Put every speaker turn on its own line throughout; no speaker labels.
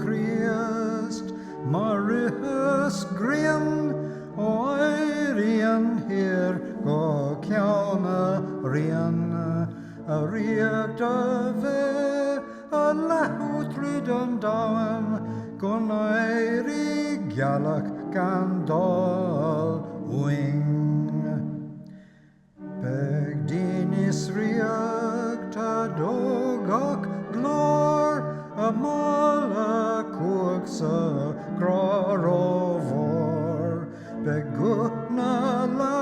Christ, Marius grian, o hÉIREANN here go ceanna rian, a riacht a bheith, a lehútrid an dáin, gon éirí gealach gan dal wing. Beg dinis riacht a dogach glór, a mala cuagsa grarovor, begutna la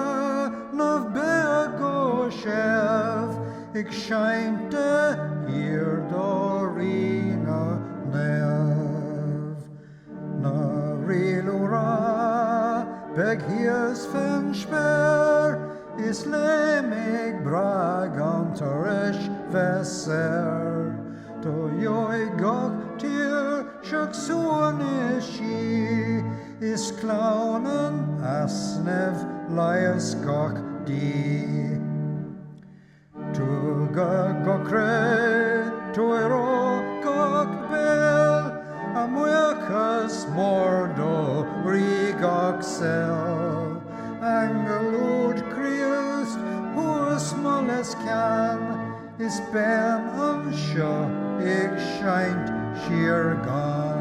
nav bego chef, ik scheinte hier dorina nev. Na rilura, beg hiers fen sper, is lemig bragantarish vesser. To joi gog tier shuk soon is she, is clownen asnev lias gog di. To Chri, to gog bell, am wichas mordo rigog sel, angelud Christ, who small as can, is ben an seo, ik scheint sheer gan.